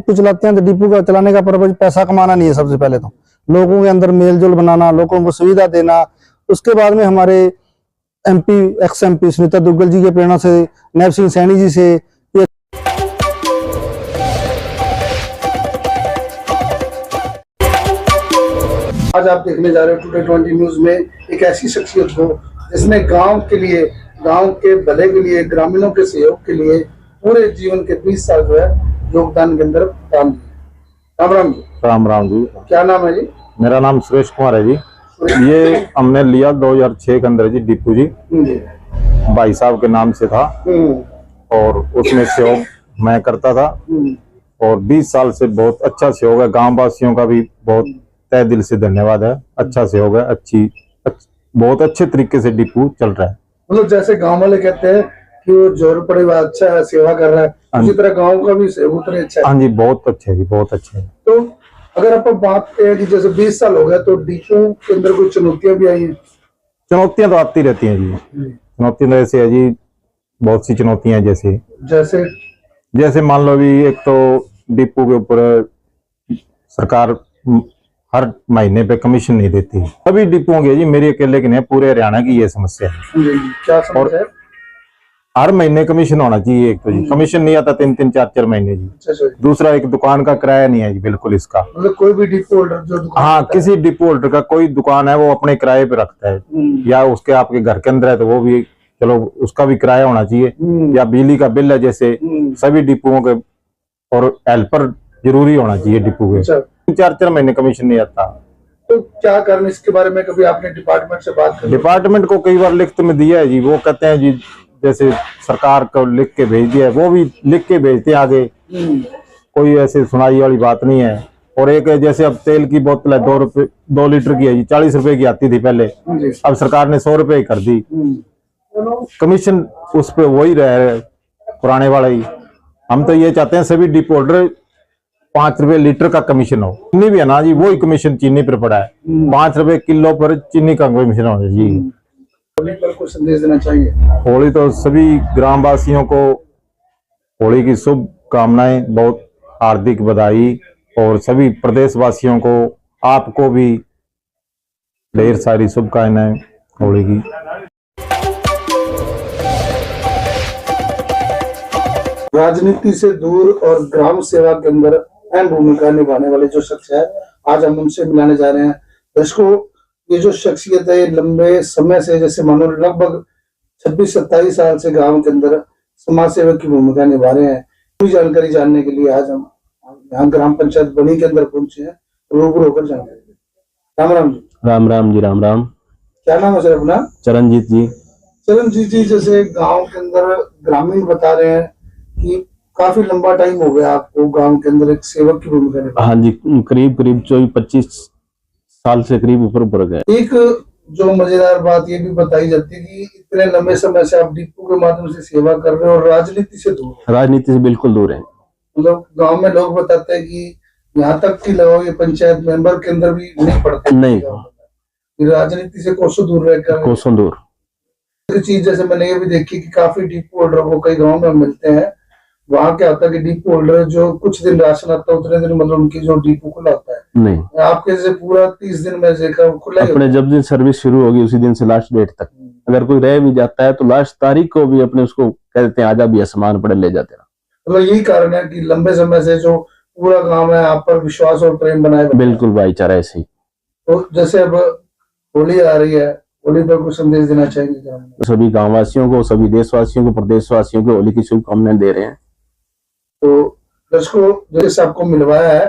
Depot चलाते हैं तो डिपो का चलाने का पर्पज पैसा कमाना नहीं है। सबसे पहले तो लोगों के अंदर मेलजोल बनाना, लोगों को सुविधा देना। उसके बाद में हमारे MP ex MP Sunita Duggal ji के प्रेरणा से, नैब सिंह सैनी जी से आज आप देखने जा रहे हो टुडे 20 न्यूज में एक ऐसी शख्सियत को जिसने गांव के लिए, गांव के भले के लिए, ग्रामीणों के सहयोग के लिए पूरे जीवन के 20 साल जो है योगदान के अंदर काम किया। राम राम जी। राम राम जी। क्या नाम है जी? मेरा नाम सुरेश कुमार है जी। ये हमने लिया 2006 के अंदर जी डिपू जी भाई साहब के नाम से था और उसमें सहयोग मैं करता था और 20 साल से बहुत अच्छा सहयोग है। गांव वासियों का भी बहुत तहे दिल से धन्यवाद है। अच्छा सहयोग है, बहुत अच्छे तरीके से डिपू चल रहा है। मतलब जैसे गांव वाले कहते हैं कि वो जोर पड़े हुआ अच्छा है, सेवा कर रहा है, उसी तरह गांव का भी सहयोग उतना अच्छा है। हाँ जी, बहुत अच्छा है जी, बहुत अच्छा है। तो अगर आप बात करें कि जैसे 20 साल हो गया तो डिपो के अंदर कोई चुनौतियां भी आई हैं? चुनौतियां तो आती रहती हैं जी। चुनौतियां ऐसे है जी, बहुत सी चुनौतियां जैसे जैसे मान लो भी, एक तो डिपो के ऊपर सरकार हर महीने पे कमीशन नहीं देती। सभी डिपों की जी, मेरी अकेले की नहीं, पूरे हरियाणा की ये समस्या है। क्या समस्या है? हर महीने कमीशन होना चाहिए। एक तो जी कमीशन नहीं आता 3-3, 4-4 महीने जी। दूसरा, एक दुकान का किराया नहीं है जी बिल्कुल इसका। मतलब कोई भी डिपो होल्डर जो दुकान, हाँ, किसी डिपो होल्डर का कोई दुकान है वो अपने किराए पे रखता है, या उसके आपके घर के अंदर है तो वो भी चलो उसका भी किराया होना चाहिए, या बिजली का बिल है जैसे सभी डिपोओं के, और हेल्पर जरूरी होना चाहिए डिपो के। 4-4 महीने कमीशन नहीं आता। तो क्या करना इसके बारे में कभी आपने डिपार्टमेंट से बात की? डिपार्टमेंट को कई बार लिखित में दिया है जी। वो कहते हैं जी जैसे सरकार को लिख के भेज दिया है, वो भी लिख के भेजते हैं आगे, कोई ऐसे सुनाई वाली बात नहीं है। और एक जैसे अब तेल की बोतल है 2 लीटर की है जी, 40 रुपए की आती थी पहले, अब सरकार ने 100 रुपए कर दी। कमीशन उस पे वही रहे पुराने वाला ही। हम तो ये चाहते हैं सभी डिपो होल्डर 5 रुपए लीटर का कमीशन हो। चीनी भी है ना जी, वही कमीशन चीनी पर पड़ा है, 5 रुपए किलो पर चीनी का कमीशन हो जी। होली पर कुछ संदेश देना चाहिए? होली तो सभी ग्रामवासियों को होली की शुभकामनाएं, बहुत हार्दिक बधाई, और सभी प्रदेशवासियों को, आपको भी ढेर सारी शुभकामनाएं होली की। राजनीति से दूर और ग्राम सेवा के अंदर अहम भूमिका निभाने वाले जो शख्स है, आज हम उनसे मिलाने जा रहे हैं। दर्शकों, ये जो शख्सियत है लंबे समय से, जैसे मानो लगभग 26-27 साल से गांव के अंदर समाज सेवक की भूमिका निभा रहे हैं। पूरी जानकारी जानने के लिए आज हम यहाँ ग्राम पंचायत बनी के अंदर पहुंचे हैं, रूबरू होकर जानकारी। राम राम जी। राम राम जी। राम राम। क्या नाम है सर अपना? चरणजीत जी। चरणजीत जी, जैसे गाँव के अंदर ग्रामीण बता रहे हैं कि काफी लंबा टाइम हो गया आपको गांव के अंदर एक सेवक की भूमिका निभा। हाँ जी, करीब 24-25 साल से करीब ऊपर गए। एक जो मजेदार बात ये भी बताई जाती है कि इतने लंबे समय से आप डिपो के माध्यम से सेवा कर रहे हो और राजनीति से दूर। राजनीति से बिल्कुल दूर है। मतलब गांव में लोग बताते हैं कि यहाँ तक कि लगाओ ये पंचायत मेंबर के अंदर भी नहीं पड़ते, नहीं, राजनीति से कोसों दूर रहकर। कोसों दूर चीज जैसे मैंने ये भी देखी कि काफी डिपो होल्डर को कई गाँव में मिलते हैं। वहाँ क्या होता है कि डिपो होल्डर जो कुछ दिन राशन आता है उतने दिन मतलब उनकी जो डिपो खुला होता है, नहीं आपके से पूरा 30 दिन में से खुला ही। अपने जब दिन सर्विस शुरू होगी उसी दिन से लास्ट डेट तक, अगर कोई रह भी जाता है तो लास्ट तारीख को भी अपने उसको कह देते हैं आजा भी सामान पड़े ले जाते हैं। मतलब यही कारण है कि लंबे समय से जो पूरा गांव है आप पर विश्वास और प्रेम बनाए। बिल्कुल भाईचारा ऐसे ही। तो जैसे अब होली आ रही है, होली पर कुछ संदेश देना चाहेंगे? सभी गांववासियों को, सभी देशवासियों को, प्रदेशवासियों को होली की शुभकामनाएं दे रहे हैं। तो दर्शकों, जैसे आपको मिलवाया है,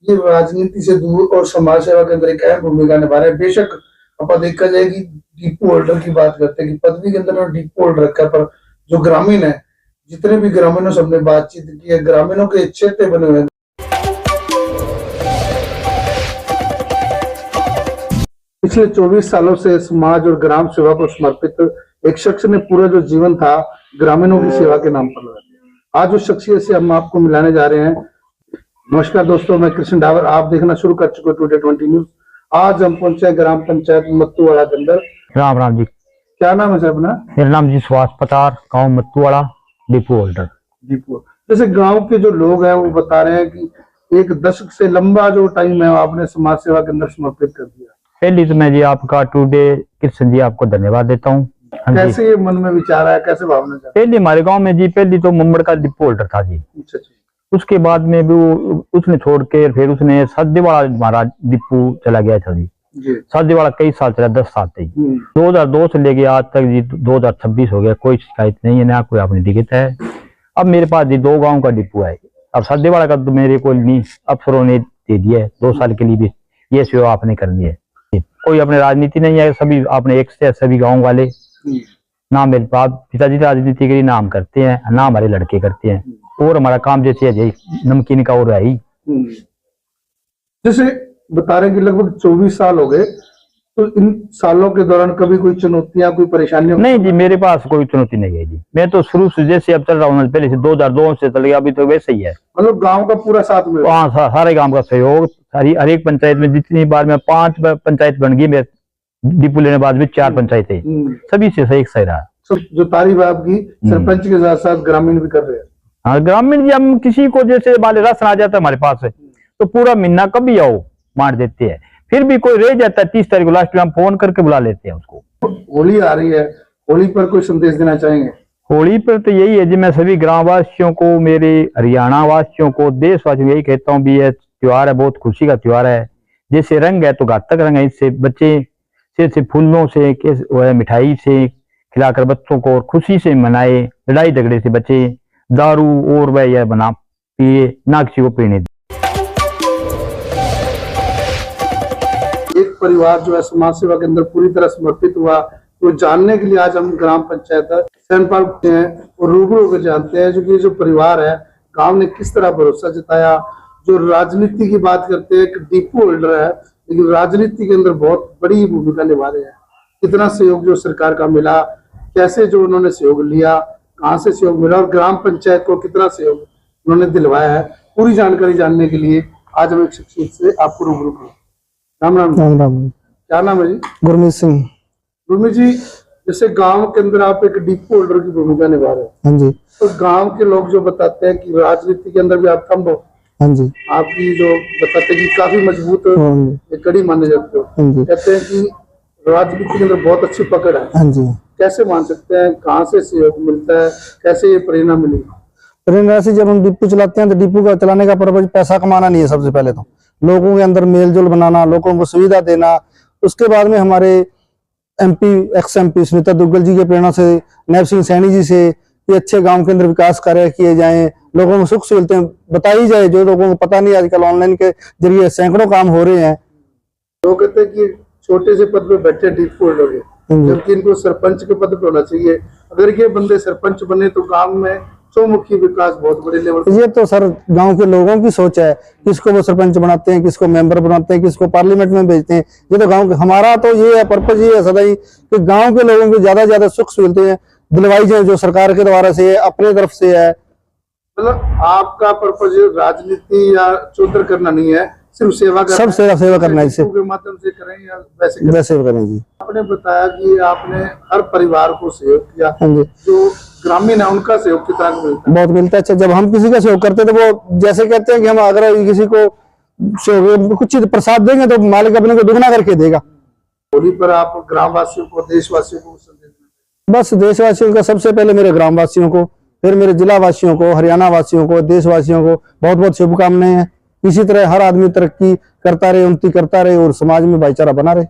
ये राजनीति से दूर और समाज सेवा के अंदर एक अहम भूमिका निभा रहे हैं। बेशक अपन देखा जाए कि डिपो होल्डर की बात करते हैं कि पदवी के अंदर डिपो होल्डर रखा, पर जो ग्रामीण है, जितने भी ग्रामीणों से हमने बातचीत की है, ग्रामीणों के चेहरे बने हुए हैं। पिछले 24 सालों से समाज और ग्राम सेवा को समर्पित एक शख्स ने पूरा जो जीवन था ग्रामीणों की सेवा के नाम पर लगा दिया। आज उस शख्सियत से हम आपको मिलाने जा रहे हैं। नमस्कार दोस्तों, मैं कृष्ण डावर, आप देखना शुरू कर चुके टुडे 20 न्यूज। आज हम पहुंचे ग्राम पंचायत मत्तूवाड़ा के अंदर। राम राम जी। क्या नाम है सर अपना? मेरा नाम जी सुभाष पतार, गाँव मत्तूवाड़ा, डिपो होल्डर। डिपो जैसे गांव के जो लोग हैं वो बता रहे हैं कि 1 दशक से लंबा जो टाइम है आपने समाज सेवा के अंदर समर्पित कर दिया। पहली तो मैं जी आपका टुडे कृष्ण जी आपको धन्यवाद देता हूँ। हाँ जी। कैसे ये मन में विचार आया, कैसे भावना था? पहले हमारे गांव में जी पहली तो मुंबड़ का डिपो होल्डर था जी। अच्छा अच्छा। उसके बाद में भी उसने छोड़ के फिर उसने सद्देवाड़ा हमारा डिपो चला गया था जी। सद्देवाड़ा कई साल चला, 10 साल तक। 2002 से लेके आज तक जी 2026 हो गया, कोई शिकायत नहीं है, ना कोई अपनी दिक्कत है। अब मेरे पास जी 2 गाँव का डिपो है। अब सद्देवाड़ा का तो मेरे को नहीं, अफसरों ने दे दिया है 2 साल के लिए भी ये सेवा आपने करनी है। कोई अपने राजनीति नहीं है, सभी आपने एक से सभी गाँव वाले। ना मेरे बाप पिताजी राजनीति के लिए ना हम करते हैं, ना हमारे लड़के करते हैं, और हमारा काम जैसे है नमकीन का और है ही। जैसे बता रहे कि लगभग 24 साल हो गए, तो इन सालों के दौरान कभी कोई चुनौतियां, कोई परेशानियां? नहीं जी, मेरे पास कोई चुनौती नहीं है जी। मैं तो शुरू से जैसे अब चल रहा हूँ, पहले से 2002 से चल गया, अभी तो वैसे ही है। मतलब गांव का पूरा साथ में? हाँ, सारे गांव का सहयोग। हर एक पंचायत में जितनी बार में 5 पंचायत बन गई, मैं डिपो लेने बाद भी 4 पंचायतें, सभी से सही रहा। जो तारीफ है आपकी, सरपंच के साथ साथ ग्रामीण भी कर रहे हैं। हाँ, ग्रामीण जी हम किसी को जैसे मान राशन आ जाता है हमारे पास तो पूरा महीना कभी आओ बांट देते हैं। फिर भी कोई रह जाता है 30 तारीख को, लास्ट में हम फोन करके बुला लेते हैं उसको। होली आ रही है, होली पर कोई संदेश देना चाहेंगे? होली पर तो यही है जी, मैं सभी ग्राम वासियों को, मेरे हरियाणा वासियों को, देशवासियों को यही कहता हूँ भी यह त्योहार है, बहुत खुशी का त्योहार है। जैसे रंग है तो घातक रंग है, इससे बच्चे से फूलों से मिठाई से खिलाकर बच्चों को खुशी से मनाए, लड़ाई झगड़े से बचे, दारू और वह यह बना पिए, ना किसी को पीने दे। एक परिवार जो है समाज सेवा के अंदर पूरी तरह समर्पित हुआ, तो जानने के लिए आज हम ग्राम पंचायत सैनपाल हैं और रूबरू होकर जानते हैं जो कि जो परिवार है गांव ने किस तरह भरोसा जताया। जो राजनीति की बात करते हैं, एक डिपो होल्डर है लेकिन राजनीति के अंदर बहुत बड़ी भूमिका निभा रहे हैं। कितना सहयोग जो सरकार का मिला, कैसे जो उन्होंने सहयोग लिया, कहाँ से सहयोग मिला और ग्राम पंचायत को कितना सहयोग उन्होंने दिलवाया है, पूरी जानकारी जानने के लिए आज हम एक शख्सियत से आपको रूबरू करें। राम राम। राम राम। क्या नाम है जी? गुरमीत सिंह। गुरमीत जी, जैसे गांव के अंदर आप एक डिपो होल्डर की भूमिका निभा रहे हैं। हाँ जी। तो गांव के लोग जो बताते हैं कि राजनीति के अंदर भी आप थंब हो। हाँ जी। आपकी जो बताते हैं कि काफी मजबूत कड़ी माने जाते हो। हाँ जी। कहते हैं कि राजनीति के अंदर बहुत अच्छी पकड़ है। हाँ जी। कैसे मान सकते हैं, कहाँ से सहयोग मिलता है, कैसे ये प्रेरणा मिली? प्रेरणा से जब हम डिपो चलाते हैं तो डिपो का चलाने का पर्पज पैसा कमाना नहीं है। सबसे पहले तो लोगों के अंदर मेल जोल बनाना, लोगों को सुविधा देना। उसके बाद में हमारे MP ex MP Sunita Duggal ji के प्रेरणा से, नैब सिंह सैनी जी से, ये अच्छे गांव के अंदर विकास कार्य किए जाएं, लोगों को सुख सहूलतें बताई जाए जो लोगों को पता नहीं। आजकल ऑनलाइन के जरिए सैकड़ों काम हो रहे हैं। लोग कहते हैं कि छोटे से पद पे बैठे डिपो होल्डर है, जबकि इनको सरपंच के पद पे होना चाहिए। अगर ये बंदे सरपंच बने तो गांव में चौमुखी विकास बहुत बड़े लेवल। ये तो सर गांव के लोगों की सोच है, किसको वो सरपंच बनाते हैं, किसको मेंबर बनाते हैं, किसको पार्लियामेंट में भेजते हैं। ये तो गांव हमारा तो ये है पर्पज, ये है सदा ही कि गांव के लोगों को ज्यादा से ज्यादा सुख सहूलतें दिलवाई जाए, जो सरकार के द्वारा से अपने तरफ से है। मतलब आपका पर्पज राजनीति या चौधर करना नहीं है, सिर्फ सेवा करना। सब सेवा करना है, इससे के माध्यम से करें या वैसे करें जी। आपने बताया कि आपने हर परिवार को सहयोग किया। हाँ जी। जो ग्रामीण है उनका सहयोग कितना मिलता है? बहुत मिलता है। अच्छा, जब हम किसी का सहयोग करते हैं तो वो जैसे कहते हैं कि हम अगर किसी को कुछ चीज प्रसाद देंगे तो मालिक अपने को दुगना करके देगा। होली पर आप ग्रामवासियों को, देशवासियों को संदेश दें? बस देशवासियों का सबसे पहले मेरे ग्रामवासियों को, फिर मेरे जिला वासियों को, हरियाणा वासियों को, देशवासियों को बहुत बहुत शुभकामनाएं हैं। इसी तरह हर आदमी तरक्की करता रहे, उन्नति करता रहे और समाज में भाईचारा बना रहे।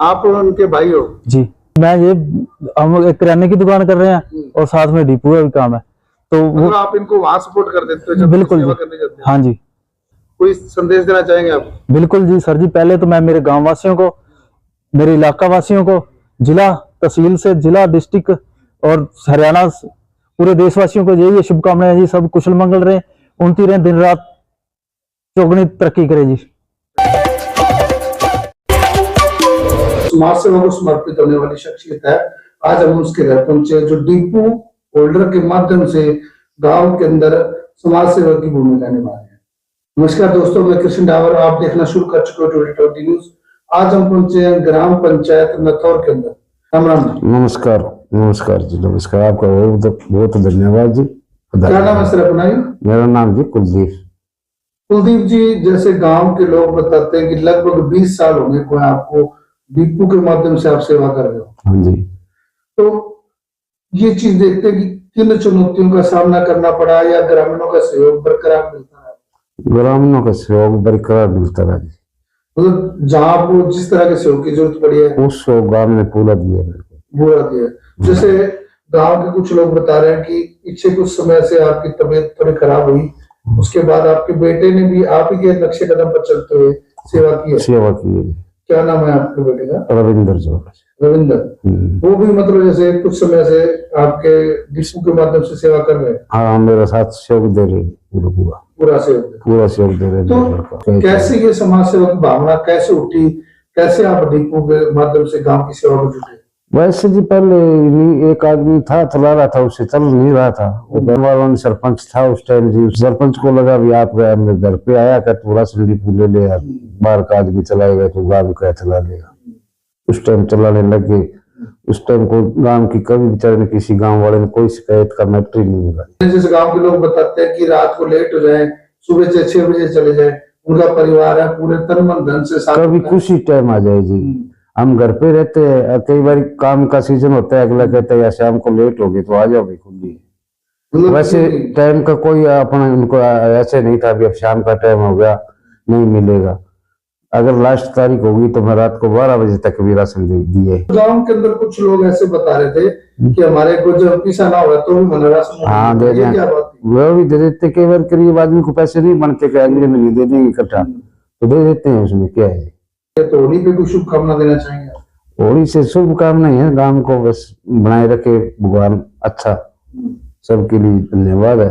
आप उनके भाई हो? जी, मैं ये हम एक किराने की दुकान कर रहे हैं और साथ में डिपो का भी काम है, तो वो आप इनको वहां सपोर्ट कर देते हो जब बिल्कुल सेवा जी। करने जाते हैं? हाँ जी, कोई संदेश देना चाहेंगे आप? बिल्कुल जी सर जी। पहले तो मैं मेरे गांव वासियों को, मेरे इलाका वासियों को, जिला तहसील से जिला डिस्ट्रिक्ट और हरियाणा पूरे देशवासियों को यही शुभकामनाएं जी। सब कुशल मंगल रहे, उन्नति रहे, दिन रात चौगुनी तरक्की करे जी। समाज सेवा को समर्पित होने वाली शख्सियत है। आज हम उसके घर पहुंचे जो डिपो होल्डर के माध्यम से गांव के अंदर समाज सेवा की भूमिका निभा रहे हैं। नमस्कार दोस्तों, मैं कृष्ण डावर, आप देखना शुरू कर चुके हो 2020 न्यूज। आज हम पहुंचे हैं ग्राम पंचायत नथौर के अंदर। राम राम। नमस्कार। नमस्कार जी, नमस्कार। आपका बहुत बहुत धन्यवाद जी, क्या नाम है सर अपना? मेरा नाम जी कुलदीप। कुलदीप जी, जैसे गांव के लोग बताते हैं कि लगभग 20 साल हो गए कोई आपको डिपो के माध्यम से आप सेवा कर रहे हो, हाँ जी। तो ये चीज देखते हैं कि किन चुनौतियों का सामना करना पड़ा या ग्रामीणों का सहयोग बरकरार मिलता है? ग्रामीणों का सहयोग बरकरार मिलता रहा जी। मतलब जहाँ आपको जिस तरह के सहयोग की जरूरत पड़ी है उस सहयोग गांव ने पूरा दिया मेरे को। बुरा दिया। जैसे गांव के कुछ लोग बता रहे हैं कि पीछे कुछ समय से आपकी तबीयत थोड़ी खराब हुई, उसके बाद आपके बेटे ने भी आप ही के नक्शे कदम पर चलते हुए सेवा की है। सेवा की है। क्या नाम है आपके बेटे का? रविंदर जोड़ा। रविंदर। वो भी मतलब जैसे कुछ समय से आपके डिपो के माध्यम से सेवा कर रहे हैं? हाँ, मेरा साथ सहयोग दे रहे पूरा सहयोग। पूरा सहयोग दे रहे। तो कैसे ये समाज सेवा की भावना कैसे उठी, कैसे आप डिपो के माध्यम से गांव की सेवा में जुटे? वैसे जी पहले एक आदमी था, चला रहा था, उससे चल नहीं रहा था। वो गाँव वालों ने सरपंच था उस टाइम जी, उस सरपंच को लगा भी आप मेरे घर पे आया कर पूरा डिपो ले ले यार, बाहर का आदमी चलाएगा तो गाँव का चला लेगा। उस टाइम चलाने लग गए। उस टाइम को गांव की कभी बेचारे ने किसी गांव वाले ने कोई शिकायत का मैटर ही नहीं मिला। जैसे गांव के लोग बताते हैं कि रात को लेट हो जाए, सुबह से 6 बजे चले जाए, उनका परिवार है पूरे तन मन धन से साथ कभी कुछ ही टाइम आ जाए जी। हम घर पे रहते हैं, कई बार काम का सीजन होता है, अगला कहता है या शाम को लेट हो गई तो आ जाओ भाई खुद। वैसे टाइम का कोई अपना उनको ऐसे नहीं था भी अब शाम का टाइम हो गया नहीं मिलेगा। अगर लास्ट तारीख होगी तो मैं रात को 12 बजे तक भी राशन दिए। गांव के अंदर कुछ लोग ऐसे बता रहे थे कि हमारे को जब पैसा ना होगा तो भी मन राशन। हाँ दे दें, वो भी दे देते। कई बार गरीब आदमी को पैसे नहीं बनते, अगले महीने दे देंगे इकट्ठा तो दे देते हैं, उसमें क्या है। तो होली पे कुछ शुभकामना देना चाहेंगे? होली से शुभकामना है गांव को बस बनाए रखे भगवान, अच्छा सबके लिए धन्यवाद है।